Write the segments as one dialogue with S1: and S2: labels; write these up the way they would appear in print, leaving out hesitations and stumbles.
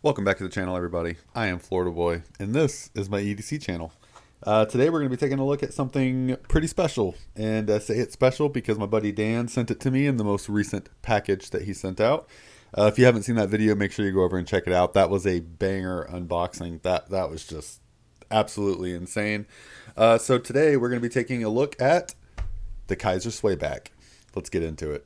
S1: Welcome back to the channel, everybody. I am Florida Boy, and this is my EDC channel. Today we're going to be taking a look at something pretty special, and I say it's special because my buddy Dan sent it to me in the most recent package that he sent out. If you haven't seen that video, make sure you go over and check it out. That was a banger unboxing. That was just absolutely insane. So today we're going to be taking a look at the Kizer Swayback. Let's get into it.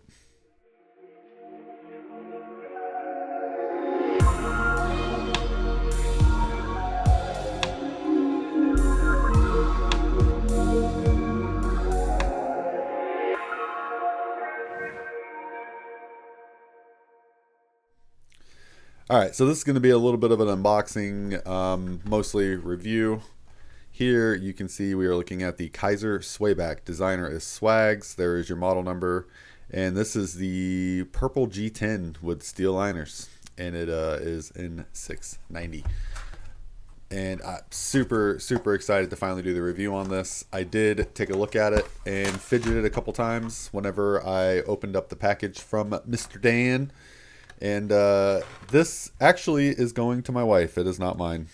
S1: Alright, so this is going to be a little bit of an unboxing, mostly review. Here you can see we are looking at the Kizer Swayback. Designer is Swags. There is your model number. And this is the purple G10 with steel liners. And it is in 690. And I'm super excited to finally do the review on this. I did take a look at it and fidgeted a couple times whenever I opened up the package from Mr. Dan. And this actually is going to my wife. It is not mine.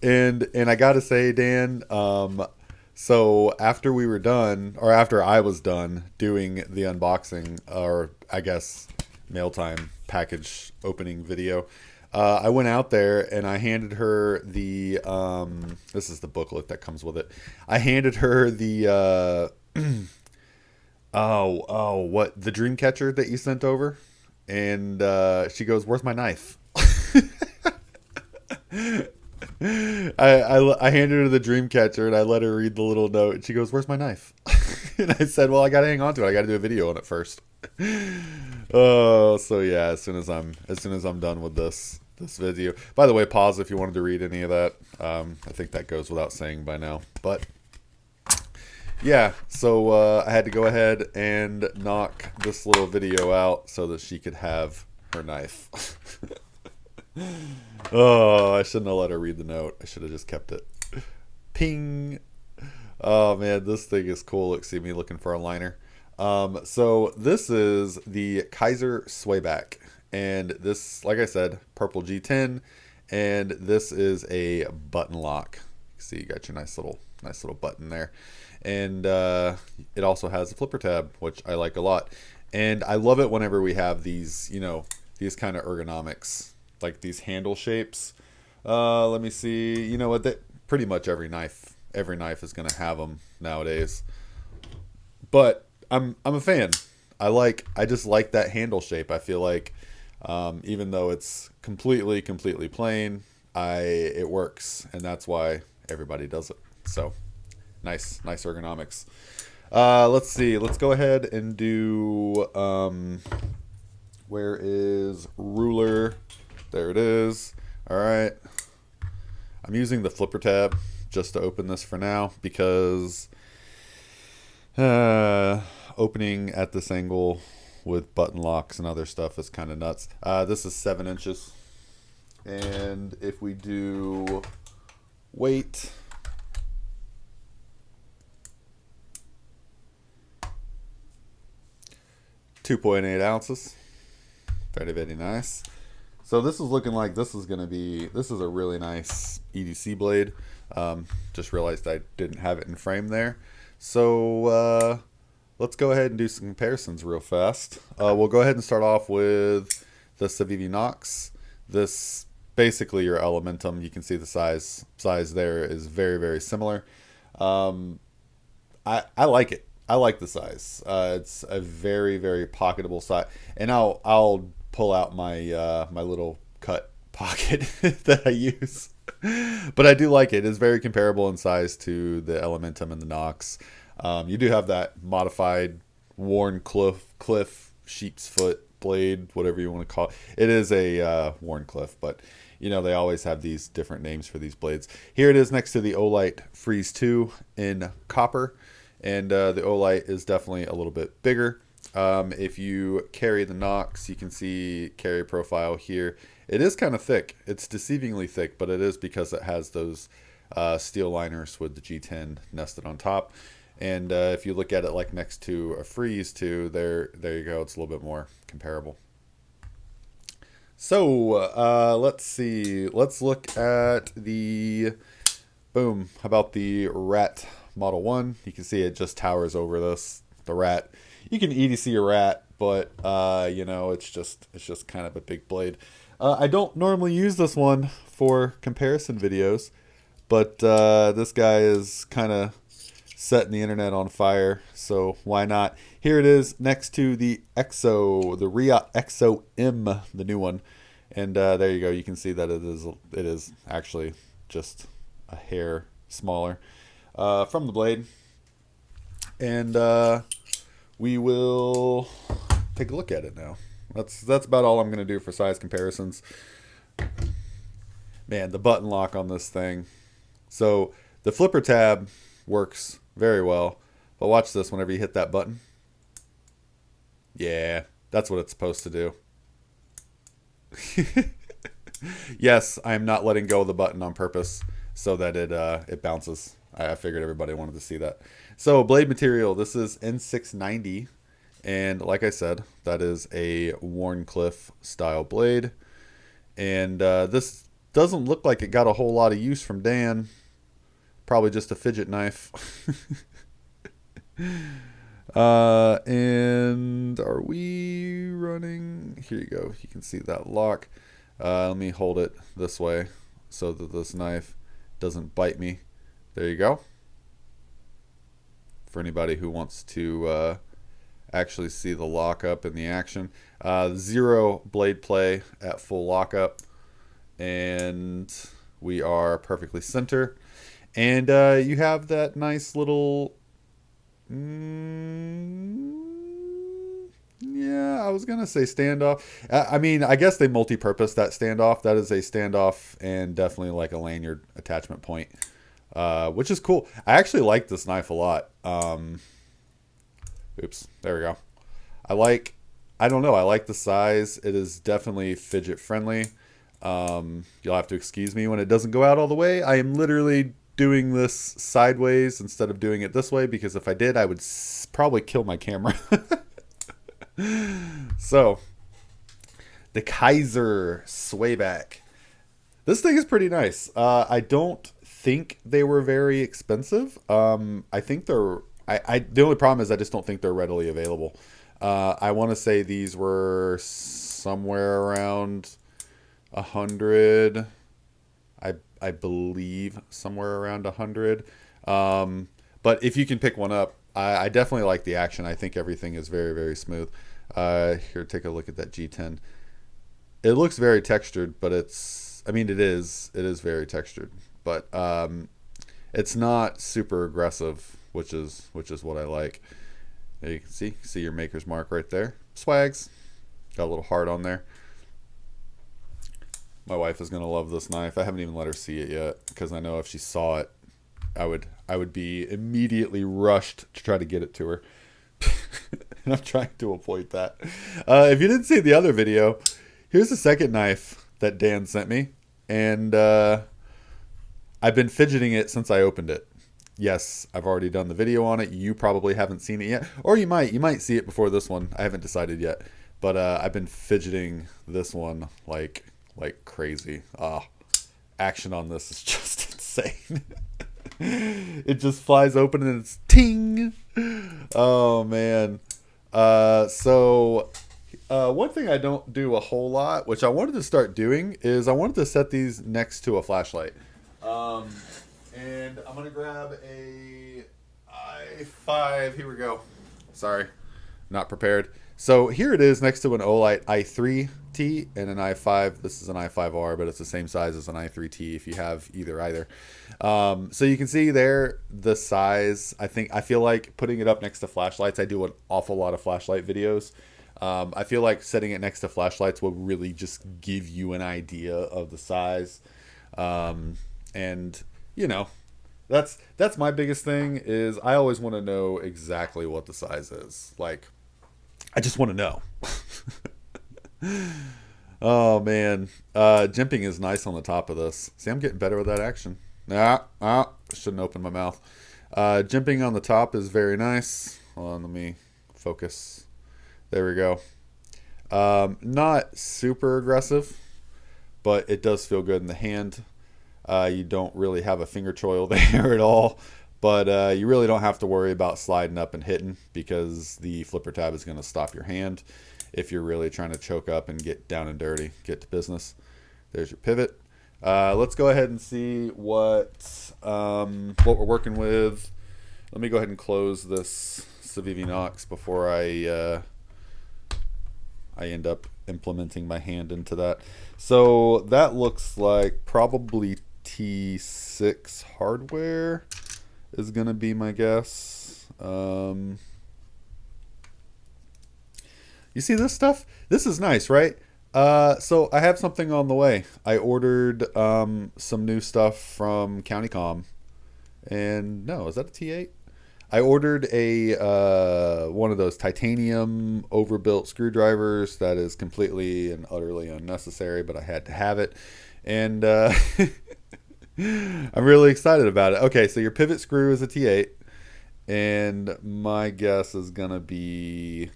S1: and I gotta say, Dan, so after we were done, or after I was done doing the unboxing, or I guess mail time package opening video, I went out there and I handed her the this is the booklet that comes with it. I handed her the what, the dream catcher that you sent over? And she goes, "Where's my knife?" I handed her the dream catcher and I let her read the little note. And she goes, "Where's my knife?" And I said, "Well, I gotta hang on to it. I gotta do a video on it first." Oh, so yeah. As soon as I'm done with this video. By the way, pause if you wanted to read any of that. I think that goes without saying by now, but. Yeah, so I had to go ahead and knock this little video out so that she could have her knife. Oh, I shouldn't have let her read the note. I should have just kept it. Ping. Oh man, this thing is cool. Look, see me looking for a liner. So this is the Kizer Swayback, and this, like I said, purple G10, and this is a button lock. See, you got your nice little button there. And it also has a flipper tab, which I like a lot. And I love it whenever we have these, these kind of ergonomics, like these handle shapes. Let me see. You know what? Pretty much every knife is going to have them nowadays. But I'm a fan. I just like that handle shape. I feel like even though it's completely plain, it works, and that's why everybody does it. So. Nice ergonomics. Let's see. Let's go ahead and do. Where is ruler? There it is. All right. I'm using the flipper tab just to open this for now because opening at this angle with button locks and other stuff is kind of nuts. This is 7 inches, and if we do weight. 2.8 ounces. Very nice. So this is looking like this is a really nice EDC blade. Just realized I didn't have it in frame there. So let's go ahead and do some comparisons real fast. We'll go ahead and start off with the Civivi Nox. This basically your Elementum. You can see the size there is very similar. I like it. I like the size. It's a very pocketable size, and I'll pull out my my little cut pocket that I use. But I do like it. It's very comparable in size to the Elementum and the Nox. You do have that modified worn cliff sheep's foot blade, whatever you want to call it. It is a worn cliff, but they always have these different names for these blades. Here it is next to the Olight Freeze 2 in copper. And the Olight is definitely a little bit bigger. If you carry the Nox, you can see carry profile here. It is kind of thick. It's deceivingly thick, but it is because it has those steel liners with the G10 nested on top. And if you look at it like next to a Freeze 2, there you go. It's a little bit more comparable. So let's see. Let's look at the boom. How about the Rat Model 1? You can see it just towers over this. The Rat. You can EDC a Rat, but you know, it's just kind of a big blade. I don't normally use this one for comparison videos, but this guy is kind of setting the internet on fire, so why not? Here it is next to the EXO, the Ria EXO M, the new one, and there you go. You can see that it is actually just a hair smaller from the blade, and we will take a look at it now. That's about all I'm going to do for size comparisons. Man, the button lock on this thing. So the flipper tab works very well, but watch this. Whenever you hit that button, yeah, that's what it's supposed to do. Yes, I am not letting go of the button on purpose so that it bounces. I figured everybody wanted to see that. So blade material, this is N690, and like I said, that is a Wharncliffe style blade, and this doesn't look like it got a whole lot of use from Dan. Probably just a fidget knife. And are we running? Here you go. You can see that lock. Let me hold it this way so that this knife doesn't bite me. There you go. For anybody who wants to actually see the lockup in the action. 0 blade play at full lockup. And we are perfectly center. And you have that nice little, yeah, I was going to say standoff. I mean, I guess they multi-purpose that standoff. That is a standoff and definitely like a lanyard attachment point, which is cool. I actually like this knife a lot. Oops, there we go. I don't know, I like the size. It is definitely fidget friendly. You'll have to excuse me when it doesn't go out all the way. I am literally doing this sideways instead of doing it this way, because if I did, I would probably kill my camera. So, the Kizer Swayback. This thing is pretty nice. I don't think they were very expensive. I think they're... the only problem is I just don't think they're readily available. I want to say these were somewhere around 100. I believe somewhere around 100. But if you can pick one up, I definitely like the action. I think everything is very, very smooth. Here, take a look at that G10. It looks very textured, but it is very textured, but it's not super aggressive, which is what I like. There you can see your maker's mark right there. Swags. Got a little heart on there. My wife is going to love this knife. I haven't even let her see it yet, because I know if she saw it, I would be immediately rushed to try to get it to her. And I'm trying to avoid that. If you didn't see the other video, here's the second knife that Dan sent me. And I've been fidgeting it since I opened it. Yes, I've already done the video on it. You probably haven't seen it yet. Or you might see it before this one. I haven't decided yet. But I've been fidgeting this one like crazy. Action on this is just insane. It just flies open and it's ting. Oh man. So one thing I don't do a whole lot, which I wanted to start doing, is I wanted to set these next to a flashlight. And I'm gonna grab a i5. Here we go. Sorry, not prepared. So here it is next to an Olight i3T and an i5. This is an i5R, but it's the same size as an i3T if you have either. So you can see there the size. I feel like putting it up next to flashlights. I do an awful lot of flashlight videos. I feel like setting it next to flashlights will really just give you an idea of the size. And you know, that's my biggest thing, is I always want to know exactly what the size is. Like, I just want to know. Oh man, jimping is nice on the top of this. See, I'm getting better with that action. Shouldn't open my mouth. Jimping on the top is very nice. Hold on, let me focus. There we go. Not super aggressive, but it does feel good in the hand. You don't really have a finger choil there at all, but you really don't have to worry about sliding up and hitting because the flipper tab is going to stop your hand if you're really trying to choke up and get down and dirty, get to business. There's your pivot. Let's go ahead and see what we're working with. Let me go ahead and close this Civivi Nox before I end up implementing my hand into that. So that looks like probably T6 hardware is going to be my guess. You see this stuff? This is nice, right? So I have something on the way. I ordered some new stuff from CountyCom. And no, is that a T8? I ordered a one of those titanium overbuilt screwdrivers that is completely and utterly unnecessary, but I had to have it. And I'm really excited about it. Okay, so your pivot screw is a T8. And my guess is going to be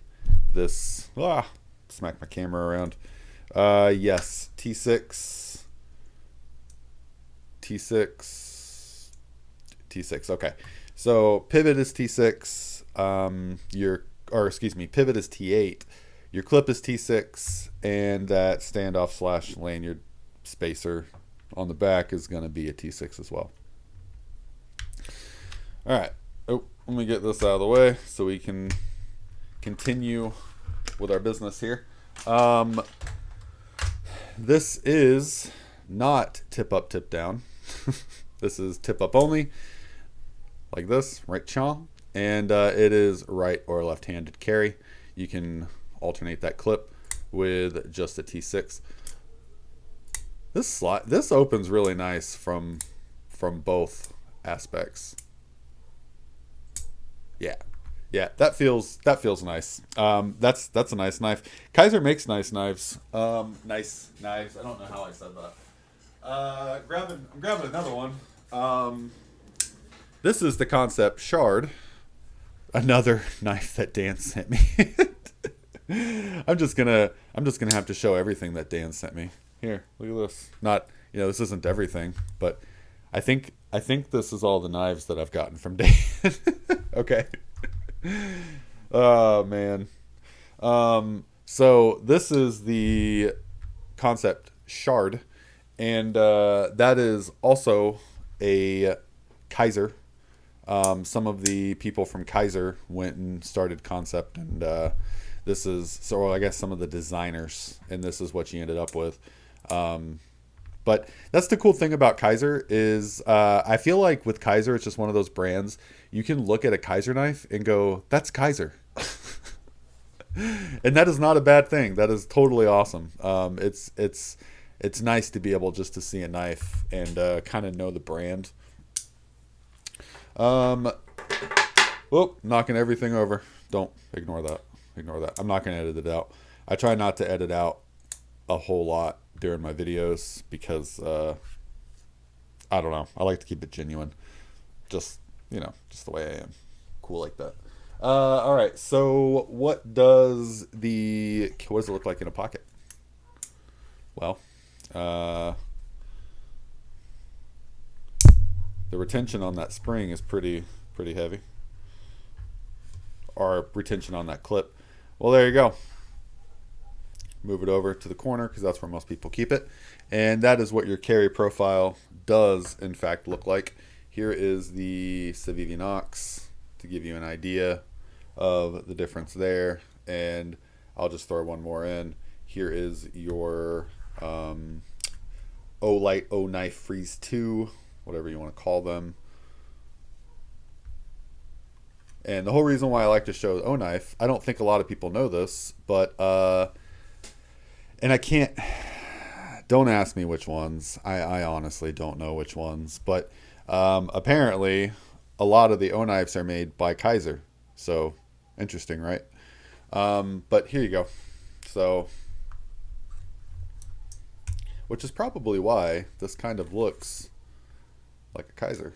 S1: this. Smack my camera around. Yes, T6. Okay. So pivot is T6. Pivot is T8. Your clip is T6, and that standoff / lanyard spacer on the back is going to be a T6 as well. All right. Oh, let me get this out of the way so we can continue with our business here. This is not tip up, tip down. This is tip up only, like this, right chong, and it is right or left-handed carry. You can alternate that clip with just a T6. This opens really nice from both aspects. Yeah, that feels nice. That's a nice knife. Kizer makes nice knives. Nice knives. I don't know how I said that. I'm grabbing another one. This is the Kansept Shard. Another knife that Dan sent me. I'm just gonna have to show everything that Dan sent me. Here, look at this. Not, this isn't everything, but I think this is all the knives that I've gotten from Dan. Okay. Oh man. So this is the Kansept Shard, and that is also a Kizer. Some of the people from Kizer went and started Kansept, and this is, so I guess some of the designers, and this is what you ended up with. But that's the cool thing about Kizer is I feel like with Kizer, it's just one of those brands. You can look at a Kizer knife and go, that's Kizer. And that is not a bad thing. That is totally awesome. It's nice to be able just to see a knife and kind of know the brand. Whoop, knocking everything over. Don't ignore that. Ignore that. I'm not going to edit it out. I try not to edit out a whole lot during my videos because I don't know. I like to keep it genuine. Just the way I am. Cool like that. All right. So what does it look like in a pocket? Well, the retention on that spring is pretty heavy. Or retention on that clip. Well, there you go. Move it over to the corner because that's where most people keep it. And that is what your carry profile does in fact look like. Here is the Civivi Nox to give you an idea of the difference there. And I'll just throw one more in. Here is your Olight Oknife Freeze 2, whatever you want to call them. And the whole reason why I like to show Oknife, I don't think a lot of people know this, but and don't ask me which ones. I honestly don't know which ones, but apparently a lot of the Oknifes are made by Kizer. So interesting, right? But here you go. So, which is probably why this kind of looks like a Kizer.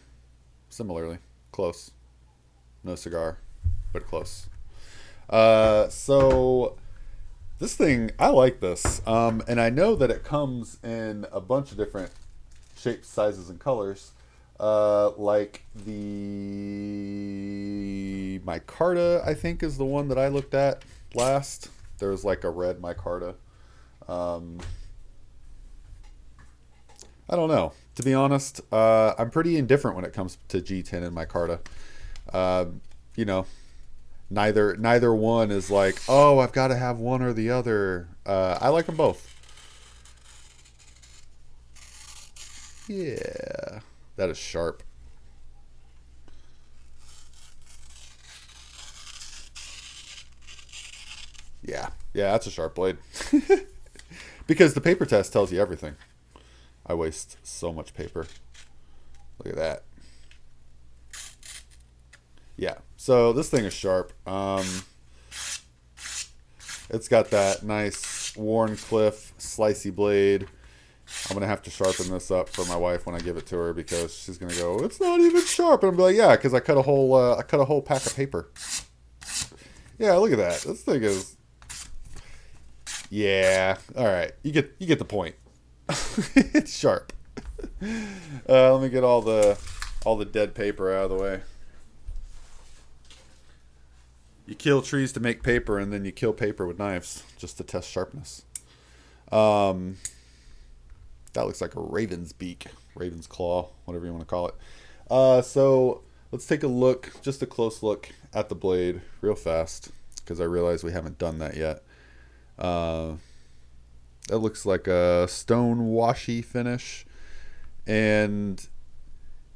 S1: Similarly, close. No cigar, but close. So This thing, I like this. And I know that it comes in a bunch of different shapes, sizes, and colors. Like the micarta, I think, is the one that I looked at last. There was like a red micarta. I don't know. To be honest, I'm pretty indifferent when it comes to G10 and micarta. You know, neither one is like, oh, I've got to have one or the other. I like them both. Yeah, that is sharp. Yeah, that's a sharp blade. Because the paper test tells you everything. I waste so much paper. Look at that. Yeah, so this thing is sharp. It's got that nice Warncliffe slicey blade. I'm gonna have to sharpen this up for my wife when I give it to her, because she's gonna go, it's not even sharp, and I'm like, yeah, because I cut a whole pack of paper. Yeah, look at that. This thing is, yeah. All right, you get the point. It's sharp. Let me get all the dead paper out of the way. You kill trees to make paper, and then you kill paper with knives just to test sharpness. That looks like a raven's beak, raven's claw, whatever you want to call it. So let's take a look, just a close look at the blade real fast, because I realize we haven't done that yet. That looks like a stone washy finish. And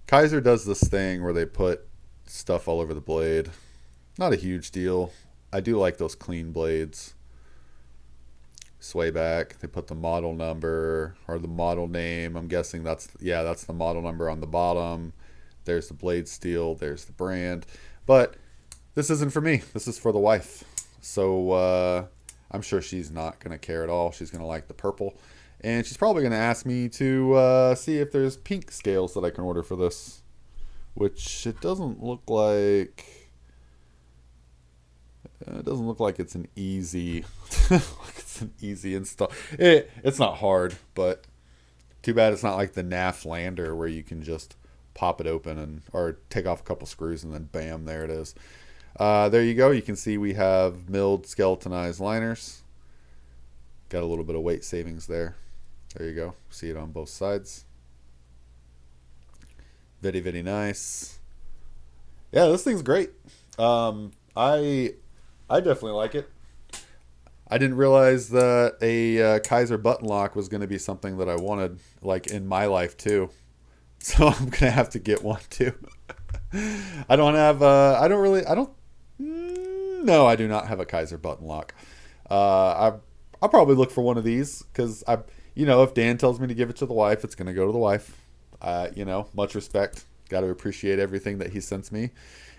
S1: Kizer does this thing where they put stuff all over the blade. Not a huge deal. I do like those clean blades. Swayback, they put the model number or the model name. I'm guessing that's the model number on the bottom. There's the blade steel, there's the brand. But this isn't for me. This is for the wife. So I'm sure she's not going to care at all. She's going to like the purple. And she's probably going to ask me to see if there's pink scales that I can order for this. Which it doesn't look like. It doesn't look like it's an easy install. It's not hard, but too bad it's not like the NAF Lander where you can just pop it open or take off a couple screws and then bam, there it is. There you go. You can see we have milled skeletonized liners. Got a little bit of weight savings there. There you go. See it on both sides. Very, very nice. Yeah, this thing's great. I definitely like it. I didn't realize that a Kizer button lock was going to be something that I wanted, like, in my life too. So I'm gonna have to get one too. I do not have a Kizer button lock. I'll probably look for one of these because if Dan tells me to give it to the wife, it's gonna go to the wife. Much respect. Got to appreciate everything that he sends me,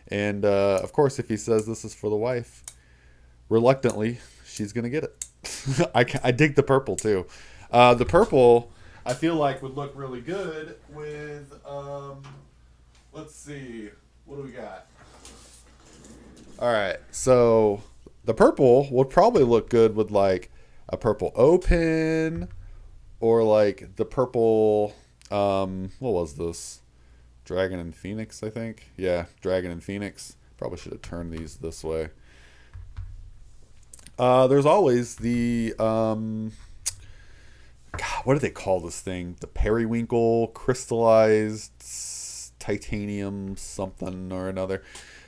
S1: and of course, if he says this is for the wife, reluctantly, she's gonna get it. I dig the purple too. The purple I feel like would look really good with. Let's see, what do we got? All right, so the purple would probably look good with like a purple OPen, or like the purple. What was this? Dragon and Phoenix, I think. Yeah, Dragon and Phoenix. Probably should have turned these this way. There's always the what do they call this thing? The periwinkle crystallized titanium something or another.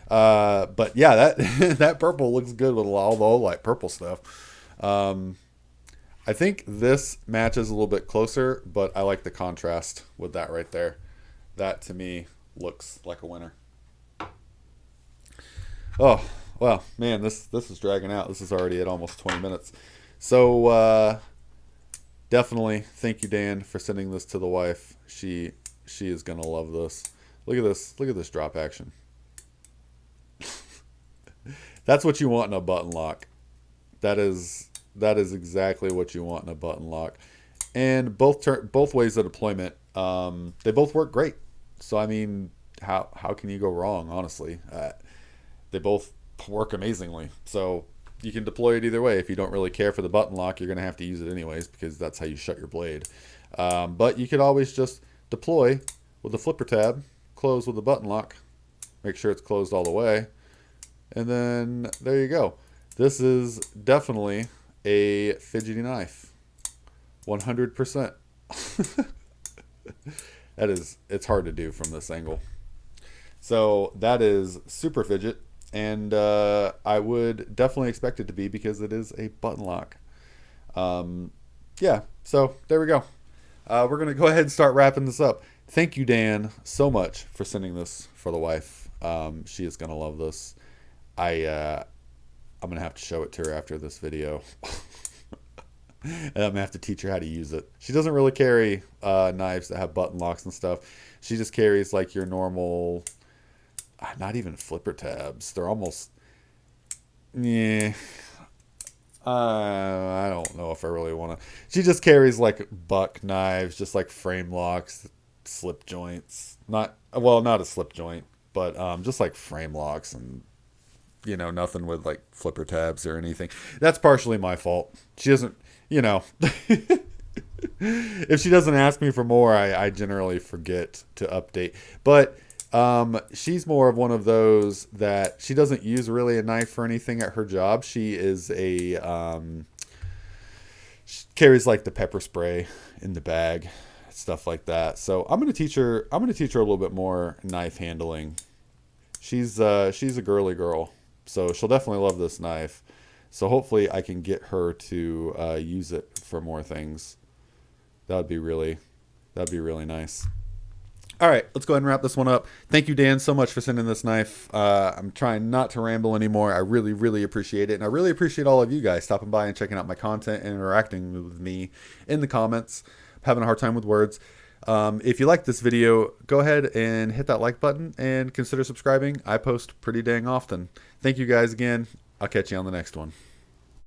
S1: But yeah, that that purple looks good with all the Olight purple stuff. I think this matches a little bit closer, but I like the contrast with that right there. That to me looks like a winner. Oh, well, man, this is dragging out. This is already at almost 20 minutes. So definitely thank you, Dan, for sending this to the wife. She is going to love this. Look at this. Look at this drop action. That's what you want in a button lock. That is exactly what you want in a button lock. And both ways of deployment, they both work great. So I mean, how can you go wrong? Honestly, they both work amazingly. So you can deploy it either way. If you don't really care for the button lock, you're going to have to use it anyways because that's how you shut your blade. But you could always just deploy with the flipper tab, close with the button lock, make sure it's closed all the way, and then there you go. This is definitely a fidgety knife. 100%. It's hard to do from this angle. So that is super fidget, and I would definitely expect it to be because it is a button lock. Yeah, so there we go. We're going to go ahead and start wrapping this up. Thank you, Dan, so much for sending this for the wife. She is going to love this. I'm going to have to show it to her after this video. And I'm going to have to teach her how to use it. She doesn't really carry knives that have button locks and stuff. She just carries like your normal, not even flipper tabs. They're almost, yeah. I don't know if I really want to. She just carries like buck knives, just like frame locks, slip joints. Not a slip joint, but just like frame locks and, you know, nothing with like flipper tabs or anything. That's partially my fault. She doesn't, you know, if she doesn't ask me for more, I generally forget to update. But she's more of one of those that she doesn't use really a knife for anything at her job. She is she carries like the pepper spray in the bag, stuff like that. So I'm gonna teach her a little bit more knife handling. She's a girly girl, so she'll definitely love this knife. So hopefully I can get her to use it for more things. That'd be really nice. All right, let's go ahead and wrap this one up. Thank you, Dan, so much for sending this knife. I'm trying not to ramble anymore. I really, really appreciate it. And I really appreciate all of you guys stopping by and checking out my content and interacting with me in the comments. I'm having a hard time with words. If you like this video, go ahead and hit that like button and consider subscribing. I post pretty dang often. Thank you guys again. I'll catch you on the next one.